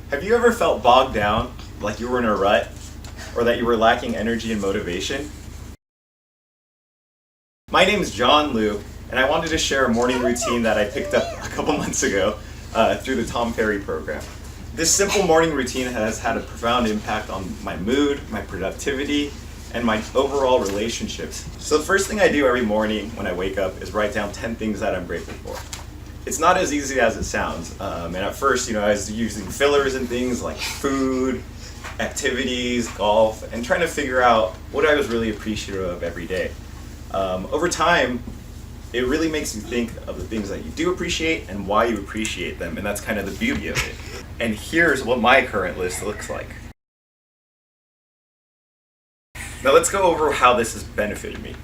Have you ever felt bogged down, like you were in a rut, or that you were lacking energy and motivation? My name is John Liu, and I wanted to share a morning routine that I picked up a couple months ago through the Tom Ferry program. This simple morning routine has had a profound impact on my mood, my productivity, and my overall relationships. So the first thing I do every morning when I wake up is write down 10 things that I'm grateful for. It's not as easy as it sounds. And at first, I was using fillers and things like food, activities, golf, and trying to figure out what I was really appreciative of every day. Over time, it really makes you think of the things that you do appreciate and why you appreciate them, and that's kind of the beauty of it. And here's what my current list looks like. Now let's go over how this has benefited me.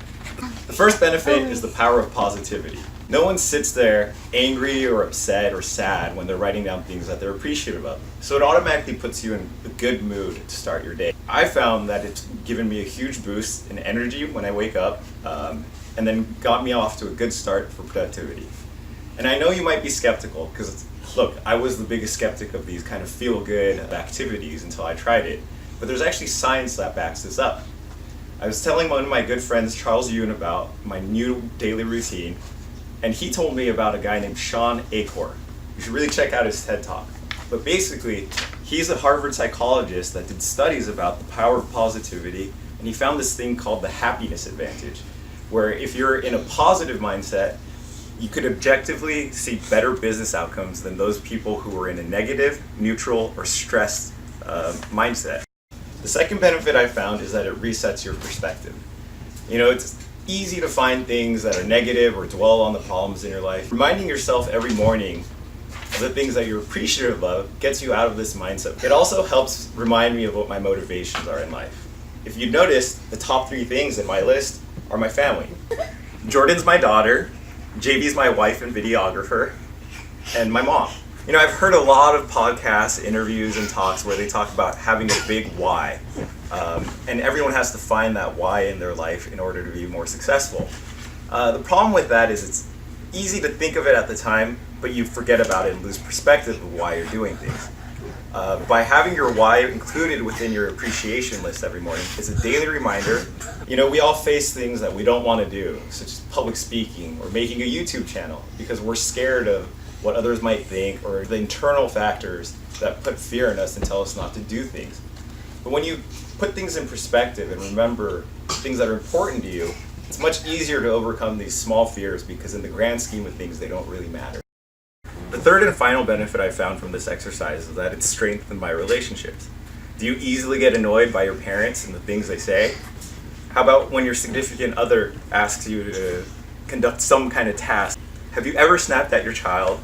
The first benefit is the power of positivity. No one sits there angry or upset or sad when they're writing down things that they're appreciative of. So it automatically puts you in a good mood to start your day. I found that it's given me a huge boost in energy when I wake up, and then got me off to a good start for productivity. And I know you might be skeptical, because look, I was the biggest skeptic of these kind of feel-good activities until I tried it. But there's actually science that backs this up. I was telling one of my good friends, Charles Yun, about my new daily routine, and he told me about a guy named Shawn Achor. You should really check out his TED Talk. But basically, he's a Harvard psychologist that did studies about the power of positivity, and he found this thing called the happiness advantage, where if you're in a positive mindset, you could objectively see better business outcomes than those people who are in a negative, neutral, or stressed mindset. The second benefit I found is that it resets your perspective. It's easy to find things that are negative or dwell on the problems in your life. Reminding yourself every morning of the things that you're appreciative of gets you out of this mindset. It also helps remind me of what my motivations are in life. If you notice, the top 3 things in my list are my family. Jordan's my daughter, JB's my wife and videographer, and my mom. I've heard a lot of podcasts, interviews, and talks where they talk about having a big why. And everyone has to find that why in their life in order to be more successful. The problem with that is it's easy to think of it at the time, but you forget about it and lose perspective of why you're doing things. By having your why included within your appreciation list every morning, it's a daily reminder. We all face things that we don't want to do, such as public speaking or making a YouTube channel, because we're scared of what others might think, or the internal factors that put fear in us and tell us not to do things. But when you put things in perspective and remember things that are important to you, it's much easier to overcome these small fears, because in the grand scheme of things, they don't really matter. The third and final benefit I found from this exercise is that it's strengthened my relationships. Do you easily get annoyed by your parents and the things they say? How about when your significant other asks you to conduct some kind of task? Have you ever snapped at your child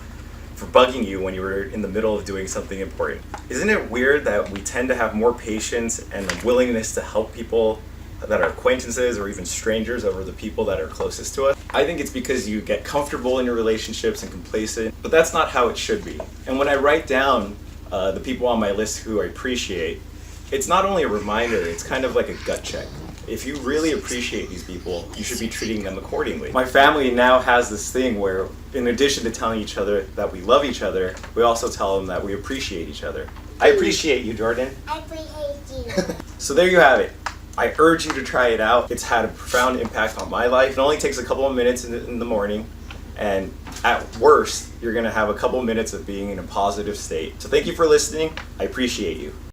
for bugging you when you were in the middle of doing something important? Isn't it weird that we tend to have more patience and a willingness to help people that are acquaintances or even strangers over the people that are closest to us? I think it's because you get comfortable in your relationships and complacent, but that's not how it should be. And when I write down the people on my list who I appreciate, it's not only a reminder, it's kind of like a gut check. If you really appreciate these people, you should be treating them accordingly. My family now has this thing where, in addition to telling each other that we love each other, we also tell them that we appreciate each other. I appreciate you, Jordan. I appreciate you. So there you have it. I urge you to try it out. It's had a profound impact on my life. It only takes a couple of minutes in the morning, and at worst, you're gonna have a couple minutes of being in a positive state. So thank you for listening. I appreciate you.